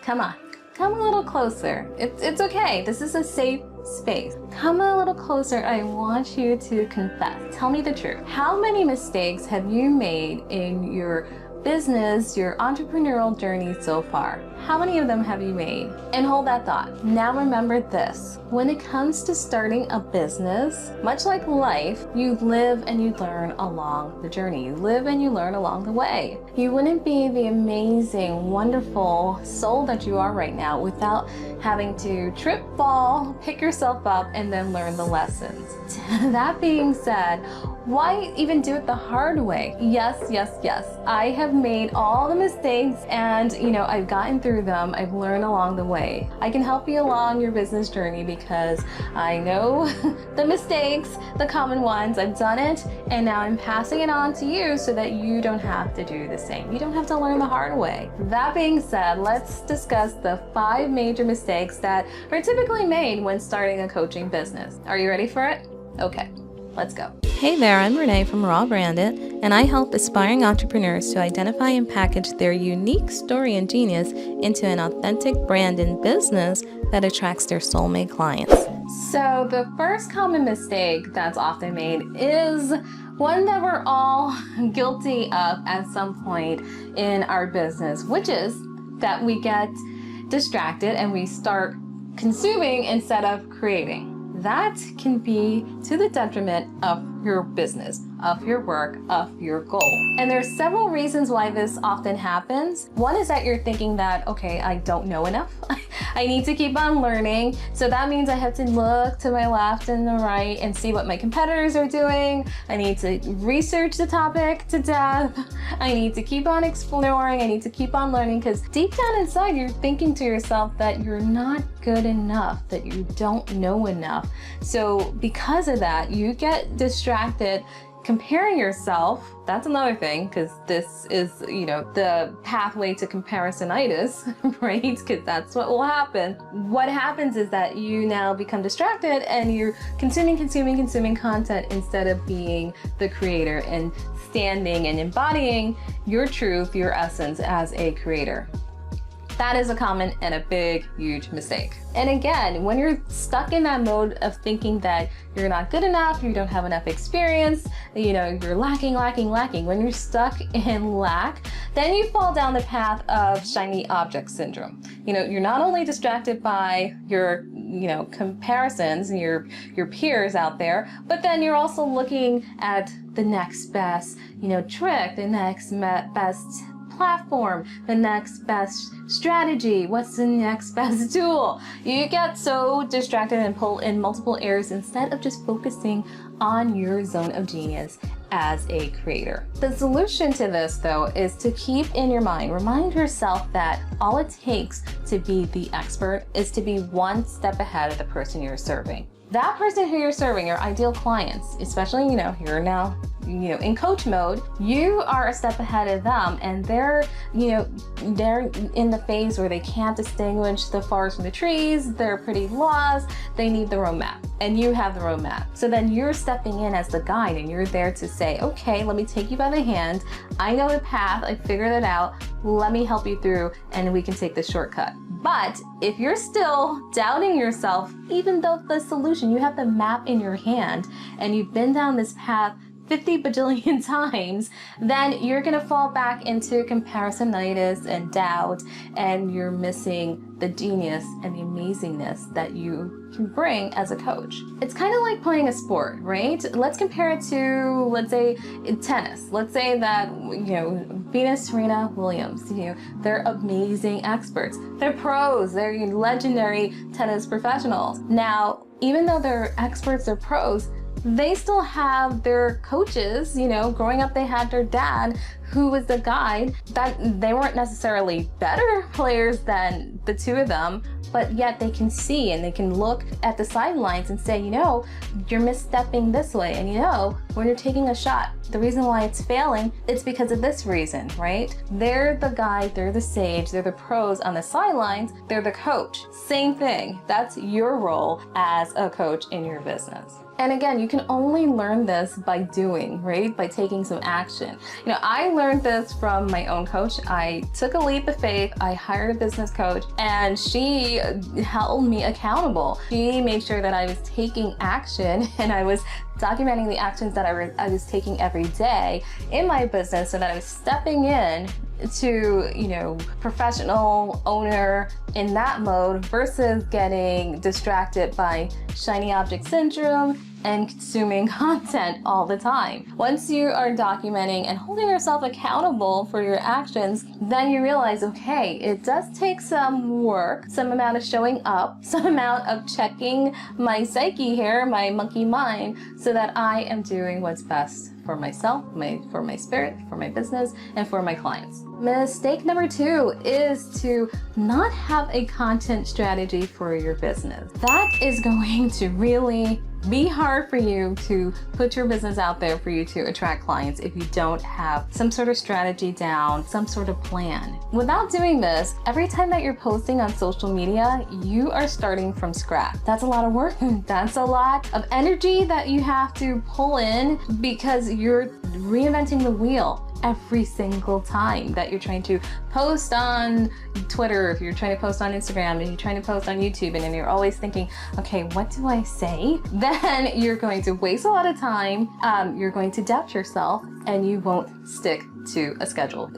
Come on, come a little closer. It's okay. This is a safe space. Come a little closer. I want you to confess. Tell me the truth. How many mistakes have you made in your business, your entrepreneurial journey so far? How many of them have you made? And hold that thought. Now remember this. When it comes to starting a business, much like life, you live and you learn along the journey. You live and you learn along the way. You wouldn't be the amazing, wonderful soul that you are right now without having to trip, fall, pick yourself up, and then learn the lessons. That being said, why even do it the hard way? Yes, yes, yes. I have made all the mistakes and, I've gotten through them. I've learned along the way. I can help you along your business journey because I know the mistakes, the common ones. I've done it and now I'm passing it on to you so that you don't have to do the same. You don't have to learn the hard way. That being said, let's discuss the 5 major mistakes that are typically made when starting a coaching business. Are you ready for it? Okay, let's go. Hey there, I'm Renee from Raw Branded, and I help aspiring entrepreneurs to identify and package their unique story and genius into an authentic brand and business that attracts their soulmate clients. So the first common mistake that's often made is one that we're all guilty of at some point in our business, which is that we get distracted and we start consuming instead of creating. That can be to the detriment of your business, of your work, of your goal. And there's several reasons why this often happens. One is that you're thinking that, okay, I don't know enough. I need to keep on learning. So that means I have to look to my left and the right and see what my competitors are doing. I need to research the topic to death. I need to keep on exploring. I need to keep on learning because deep down inside, you're thinking to yourself that you're not good enough, that you don't know enough. So because of that, you get distracted comparing yourself. That's another thing, because this is, the pathway to comparisonitis, right? Because that's what will happen. What happens is that you now become distracted and you're consuming content instead of being the creator and standing and embodying your truth, your essence as a creator. That is a common and a big, huge mistake. And again, when you're stuck in that mode of thinking that you're not good enough, you don't have enough experience, you're lacking. When you're stuck in lack, then you fall down the path of shiny object syndrome. You're not only distracted by your, comparisons and your peers out there, but then you're also looking at the next best, trick, the next best platform, the next best strategy, what's the next best tool. You get so distracted and pull in multiple areas instead of just focusing on your zone of genius as a creator. The solution to this, though, is to keep in your mind, remind yourself that all it takes to be the expert is to be one step ahead of the person you're serving. That person who you're serving, your ideal clients, especially, you're now in coach mode, you are a step ahead of them and they're in the phase where they can't distinguish the forest from the trees, they're pretty lost, they need the roadmap and you have the roadmap. So then you're stepping in as the guide and you're there to say, okay, let me take you by the hand. I know the path, I figured it out. Let me help you through and we can take the shortcut. But if you're still doubting yourself, even though the solution, you have the map in your hand and you've been down this path 50 bajillion times, then you're gonna fall back into comparisonitis and doubt, and you're missing the genius and the amazingness that you can bring as a coach. It's kind of like playing a sport, right? Let's compare it to, let's say, tennis. Let's say that, Venus, Serena Williams, they're amazing experts. They're pros, they're legendary tennis professionals. Now, even though they're experts, they're pros, they still have their coaches, growing up they had their dad who was the guide, that they weren't necessarily better players than the two of them, but yet they can see and they can look at the sidelines and say, you're misstepping this way. And when you're taking a shot, the reason why it's failing, it's because of this reason, right? They're the guide, they're the sage, they're the pros on the sidelines, they're the coach. Same thing. That's your role as a coach in your business. And again, you can only learn this by doing, right? By taking some action. You know, I learned this from my own coach. I took a leap of faith. I hired a business coach and she held me accountable. She made sure that I was taking action and I was documenting the actions that I was taking every day in my business so that I was stepping in to, you know, professional owner in that mode versus getting distracted by shiny object syndrome and consuming content all the time. Once you are documenting and holding yourself accountable for your actions, then you realize, okay, it does take some work, some amount of showing up, some amount of checking my psyche here, my monkey mind, so that I am doing what's best for myself, for my spirit, for my business, and for my clients. Mistake number 2 is to not have a content strategy for your business. That is going to really be hard for you to put your business out there for you to attract clients if you don't have some sort of strategy down, some sort of plan. Without doing this, every time that you're posting on social media, you are starting from scratch. That's a lot of work. That's a lot of energy that you have to pull in because you're reinventing the wheel every single time that you're trying to post on Twitter, if you're trying to post on Instagram, and you're trying to post on YouTube, and then you're always thinking, okay, what do I say? Then you're going to waste a lot of time, you're going to doubt yourself, and you won't stick to a schedule.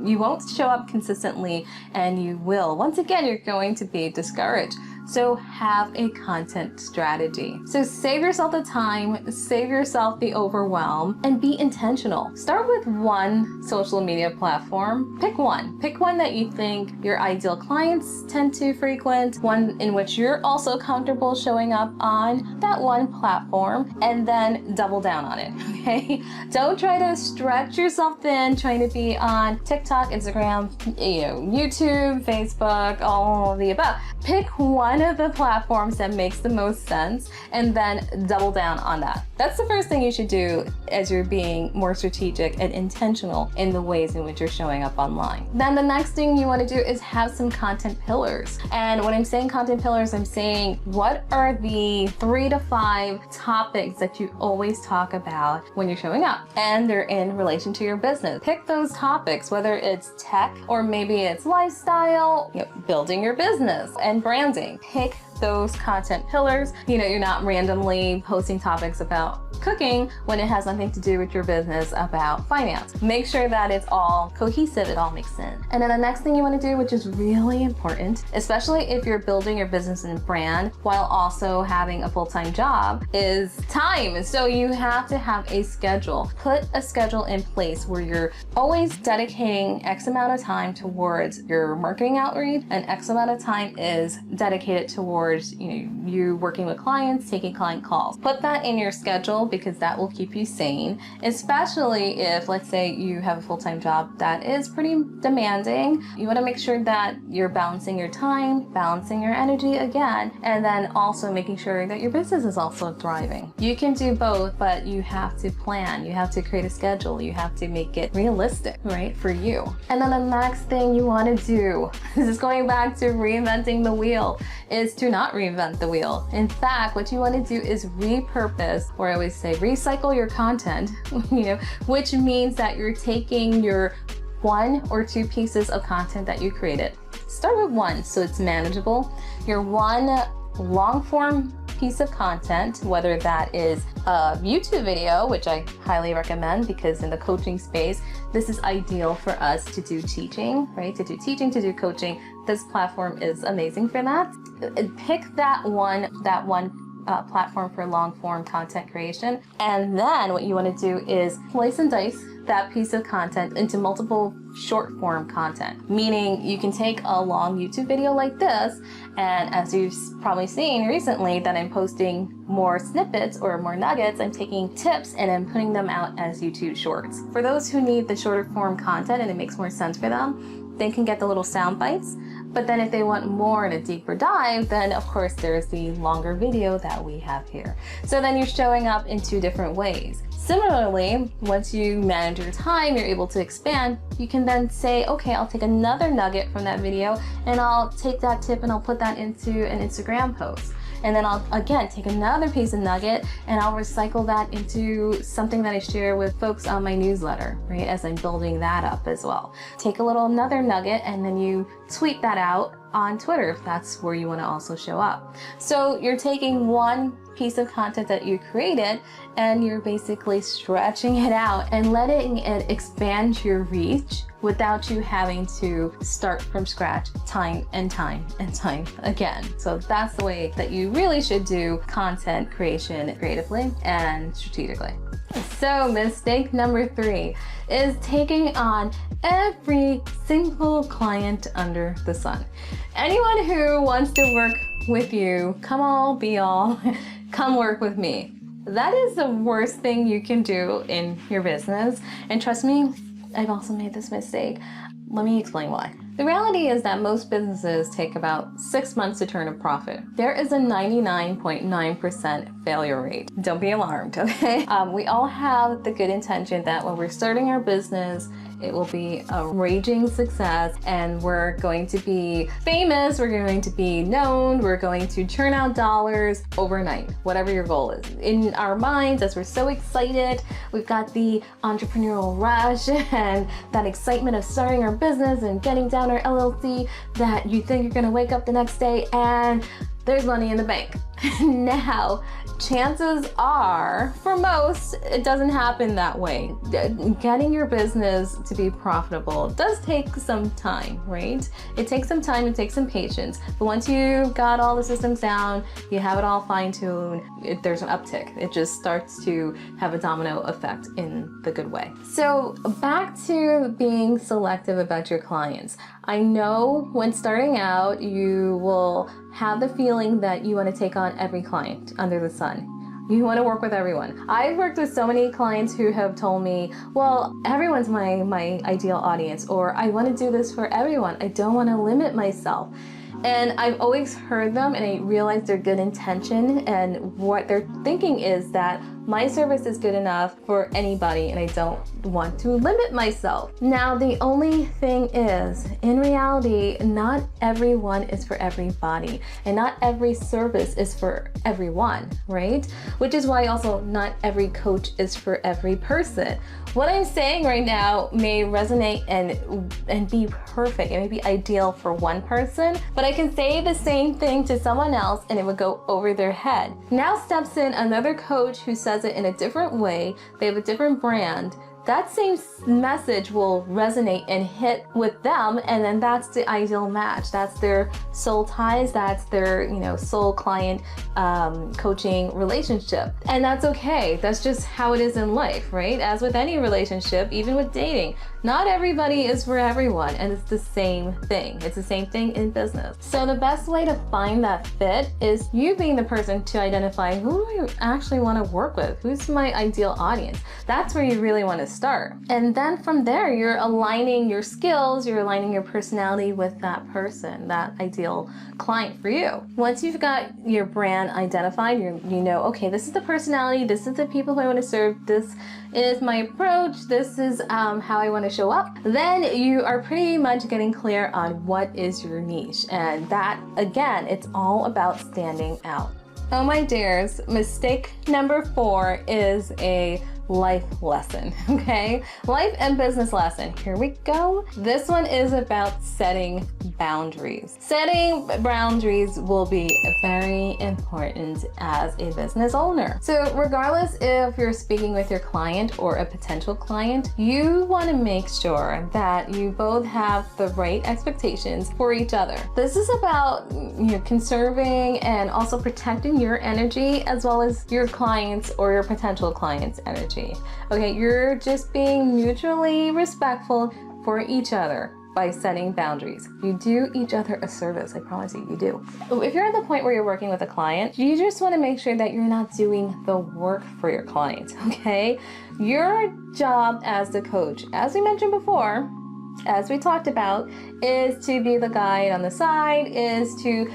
You won't show up consistently, and you will. Once again, you're going to be discouraged. So have a content strategy. So save yourself the time, save yourself the overwhelm, and be intentional. Start with one social media platform. Pick one. Pick one that you think your ideal clients tend to frequent, one in which you're also comfortable showing up on that one platform, and then double down on it, okay? Don't try to stretch yourself thin, trying to be on TikTok, Instagram, YouTube, Facebook, all of the above. Pick one of the platforms that makes the most sense and then double down on that. That's the first thing you should do as you're being more strategic and intentional in the ways in which you're showing up online. Then the next thing you want to do is have some content pillars. And when I'm saying content pillars, I'm saying what are the 3 to 5 topics that you always talk about when you're showing up, and they're in relation to your business. Pick those topics, whether it's tech or maybe it's lifestyle, building your business and branding. Pick those content pillars. You're not randomly posting topics about cooking when it has nothing to do with your business about finance. Make sure that it's all cohesive, it all makes sense. And then the next thing you want to do, which is really important, especially if you're building your business and brand while also having a full-time job, is time. So you have to have a schedule. Put a schedule in place where you're always dedicating X amount of time towards your marketing outreach, and X amount of time is dedicated towards you working with clients, taking client calls. Put that in your schedule because that will keep you sane, especially if, let's say, you have a full-time job that is pretty demanding. You want to make sure that you're balancing your time, balancing your energy again, and then also making sure that your business is also thriving. You can do both, but you have to plan. You have to create a schedule. You have to make it realistic, right, for you. And then the next thing you want to do, this is going back to reinventing the wheel, is to not reinvent the wheel. In fact, what you want to do is repurpose, or I always say recycle your content, which means that you're taking your 1 or 2 pieces of content that you created. Start with 1 so it's manageable. Your 1 long form piece of content, whether that is a YouTube video, which I highly recommend because in the coaching space, this is ideal for us to do teaching, right? To do teaching, to do coaching. This platform is amazing for that. Pick that one platform for long form content creation. And then what you want to do is slice and dice that piece of content into multiple short form content, meaning you can take a long YouTube video like this, and as you've probably seen recently that I'm posting more snippets or more nuggets, I'm taking tips and I'm putting them out as YouTube shorts. For those who need the shorter form content and it makes more sense for them, they can get the little sound bites. But then if they want more and a deeper dive, then of course there's the longer video that we have here. So then you're showing up in 2 different ways. Similarly, once you manage your time, you're able to expand, you can then say, okay, I'll take another nugget from that video and I'll take that tip and I'll put that into an Instagram post. And then I'll again take another piece of nugget and I'll recycle that into something that I share with folks on my newsletter, right? As I'm building that up as well. Take another nugget and then you tweet that out on Twitter if that's where you want to also show up. So you're taking one piece of content that you created and you're basically stretching it out and letting it expand your reach without you having to start from scratch time and time again. So that's the way that you really should do content creation creatively and strategically. So mistake number 3 is taking on every single client under the sun. Anyone who wants to work with you, come all, be all, come work with me. That is the worst thing you can do in your business. And trust me, I've also made this mistake. Let me explain why. The reality is that most businesses take about 6 months to turn a profit. There is a 99.9% failure rate. Don't be alarmed, okay? We all have the good intention that when we're starting our business, it will be a raging success and we're going to be famous, we're going to be known, we're going to churn out dollars overnight, whatever your goal is. In our minds, as we're so excited, we've got the entrepreneurial rush and that excitement of starting our business and getting down our LLC that you think you're gonna wake up the next day and there's money in the bank. Now, chances are, for most, it doesn't happen that way. Getting your business to be profitable does take some time, right? It takes some time, it takes some patience. But once you've got all the systems down, you have it all fine-tuned, there's an uptick. It just starts to have a domino effect in the good way. So back to being selective about your clients. I know when starting out, you will have the feeling that you want to take on every client under the sun. You want to work with everyone. I've worked with so many clients who have told me, well, everyone's my ideal audience, or I want to do this for everyone. I don't want to limit myself. And I've always heard them and I realize their good intention, and what they're thinking is that my service is good enough for anybody and I don't want to limit myself. Now, the only thing is, in reality, not everyone is for everybody and not every service is for everyone, right? Which is why also not every coach is for every person. What I'm saying right now may resonate and be perfect. It may be ideal for one person, but I can say the same thing to someone else and it would go over their head. Now steps in another coach who says it in a different way. They have a different brand. That same message will resonate and hit with them, and then that's the ideal match. That's their soul ties, that's their soul client coaching relationship. And that's okay. That's just how it is in life, right? As with any relationship, even with dating, not everybody is for everyone, and it's the same thing. It's the same thing in business. So the best way to find that fit is you being the person to identify, who do I actually want to work with? Who's my ideal audience? That's where you really want to start. And then from there, you're aligning your skills, you're aligning your personality with that person, that ideal client for you. Once you've got your brand identified, you know, okay, this is the personality, this is the people who I want to serve, this is my approach, this is how I want to show up, then you are pretty much getting clear on what is your niche. And that, again, it's all about standing out. Oh my dears, mistake number 4 is a life lesson, okay? Life and business lesson. Here we go. This one is about setting boundaries. Setting boundaries will be very important as a business owner. So regardless if you're speaking with your client or a potential client, you want to make sure that you both have the right expectations for each other. This is about conserving and also protecting your energy as well as your clients or your potential clients' energy. Okay, you're just being mutually respectful for each other by setting boundaries. You do each other a service, I promise you, you do. If you're at the point where you're working with a client, you just want to make sure that you're not doing the work for your client, okay? Your job as the coach, as we mentioned before, as we talked about, is to be the guide on the side, is to,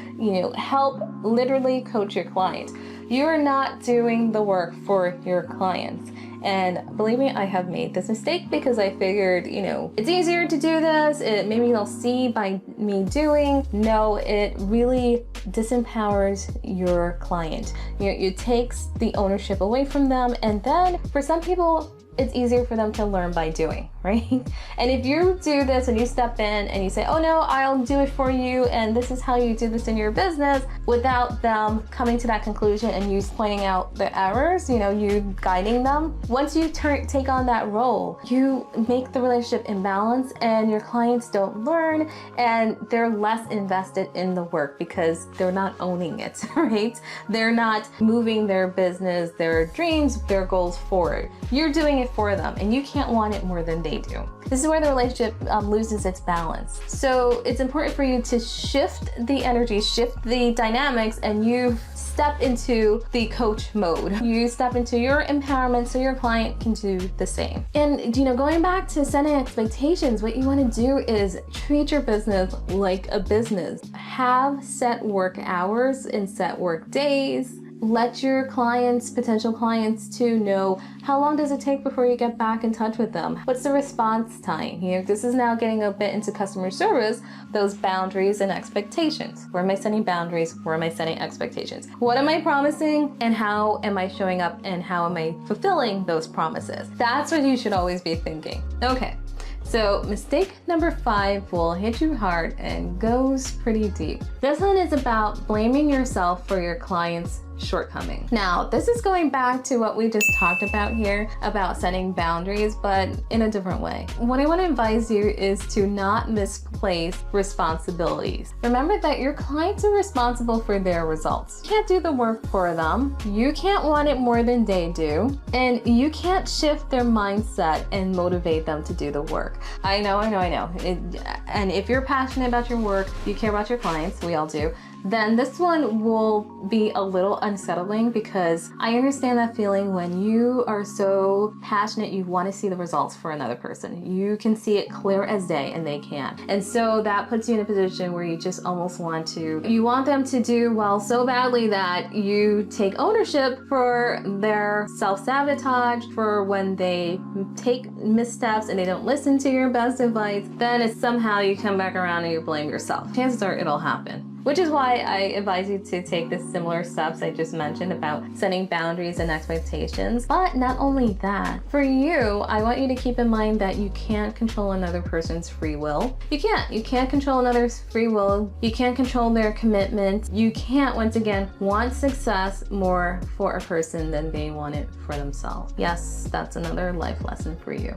help literally coach your client. You're not doing the work for your clients. And believe me, I have made this mistake because I figured, it's easier to do this. Maybe they'll see by me doing. No, it really disempowers your client. It takes the ownership away from them, and then for some people, it's easier for them to learn by doing, right? And if you do this and you step in and you say, oh no, I'll do it for you, and this is how you do this in your business, without them coming to that conclusion and you pointing out the errors, you guiding them. Once you take on that role, you make the relationship imbalanced and your clients don't learn and they're less invested in the work because they're not owning it, right? They're not moving their business, their dreams, their goals forward. You're doing it for them and you can't want it more than they do. This is where the relationship loses its balance. So it's important for you to shift the energy, shift the dynamics, and you step into the coach mode. You step into your empowerment so your client can do the same. And going back to setting expectations, what you want to do is treat your business like a business. Have set work hours and set work days. Let your clients, potential clients too, know how long does it take before you get back in touch with them? What's the response time? This is now getting a bit into customer service, those boundaries and expectations. Where am I setting boundaries? Where am I setting expectations? What am I promising? And how am I showing up? And how am I fulfilling those promises? That's what you should always be thinking. Okay. So mistake number 5 will hit you hard and goes pretty deep. This one is about blaming yourself for your client's shortcoming. Now, this is going back to what we just talked about here about setting boundaries, but in a different way. What I want to advise you is to not misplace responsibilities. Remember that your clients are responsible for their results. You can't do the work for them. You can't want it more than they do. And you can't shift their mindset and motivate them to do the work. I know. And if you're passionate about your work, you care about your clients, we all do, then this one will be a little unsettling because I understand that feeling when you are so passionate, you want to see the results for another person. You can see it clear as day and they can't. And so that puts you in a position where you just almost want them to do well so badly that you take ownership for their self-sabotage, for when they take missteps and they don't listen to your best advice, then it's somehow you come back around and you blame yourself. Chances are it'll happen. Which is why I advise you to take the similar steps I just mentioned about setting boundaries and expectations. But not only that, for you, I want you to keep in mind that you can't control another person's free will. You can't control another's free will. You can't control their commitment. You can't, once again, want success more for a person than they want it for themselves. Yes, that's another life lesson for you.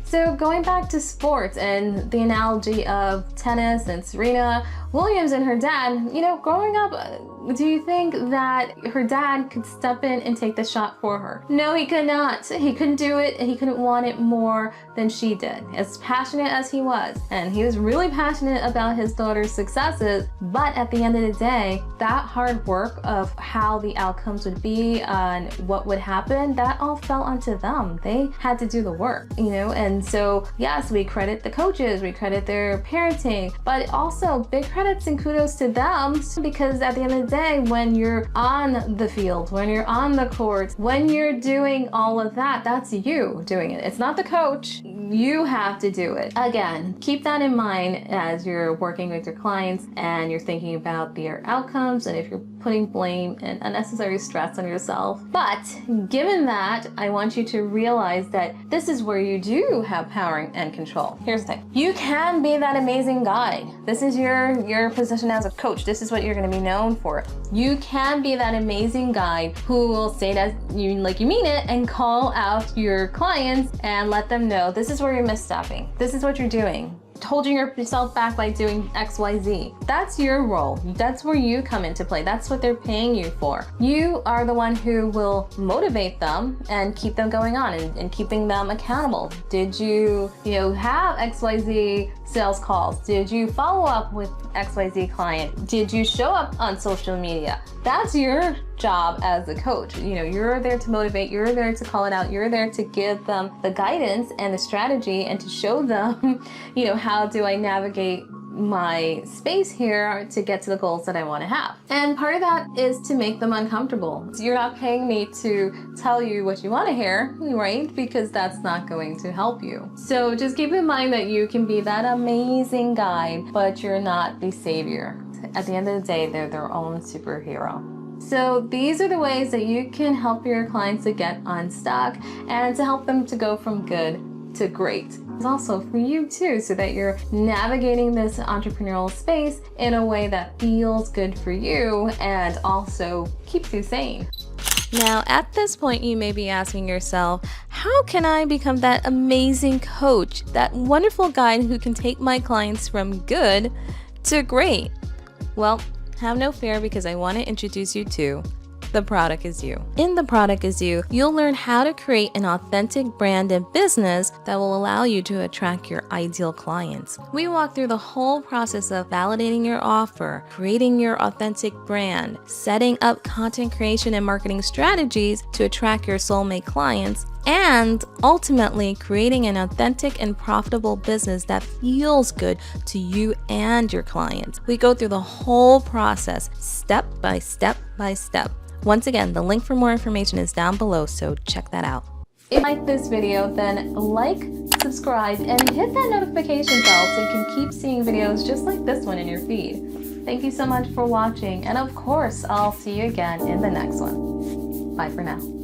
So going back to sports and the analogy of tennis and Serena Williams and her dad, growing up, do you think that her dad could step in and take the shot for her? No, he could not. He couldn't do it, and he couldn't want it more than she did. As passionate as he was, and he was really passionate about his daughter's successes, but at the end of the day, that hard work of how the outcomes would be and what would happen, that all fell onto them. They had to do the work, and so yes, we credit the coaches, we credit their parenting, but also big credits and kudos to them, because at the end of the day, when you're on the field, when you're on the court, when you're doing all of that, that's you doing it. It's not the coach. You have to do it. Again, keep that in mind as you're working with your clients and you're thinking about their outcomes and if you're putting blame and unnecessary stress on yourself. But given that, I want you to realize that this is where you do have power and control. Here's the thing. You can be that amazing guide. This is your position as a coach. This is what you're going to be known for. You can be that amazing guide who will say that you like you mean it and call out your clients and let them know this is where you're misstepping. This is what you're doing. Holding yourself back by doing XYZ. That's your role. That's where you come into play. That's what they're paying you for. You are the one who will motivate them and keep them going on and keeping them accountable. Did you have XYZ sales calls? Did you follow up with XYZ client? Did you show up on social media? That's your job as a coach. You're there to motivate, you're there to call it out, you're there to give them the guidance and the strategy and to show them, how do I navigate my space here to get to the goals that I want to have. And part of that is to make them uncomfortable. So you're not paying me to tell you what you want to hear, right? Because that's not going to help you. So just keep in mind that you can be that amazing guide, but you're not the savior. at the end of the day, they're their own superhero. So these are the ways that you can help your clients to get unstuck and to help them to go from good to great. It's also for you too, so that you're navigating this entrepreneurial space in a way that feels good for you and also keeps you sane. Now, at this point, you may be asking yourself, how can I become that amazing coach, that wonderful guide who can take my clients from good to great? Well, have no fear, because I want to introduce you to The Product Is You. In The Product Is You, you'll learn how to create an authentic brand and business that will allow you to attract your ideal clients. We walk through the whole process of validating your offer, creating your authentic brand, setting up content creation and marketing strategies to attract your soulmate clients, and ultimately creating an authentic and profitable business that feels good to you and your clients. We go through the whole process, step by step by step. Once again, the link for more information is down below, so check that out. If you like this video, then like, subscribe, and hit that notification bell so you can keep seeing videos just like this one in your feed. Thank you so much for watching, and of course, I'll see you again in the next one. Bye for now.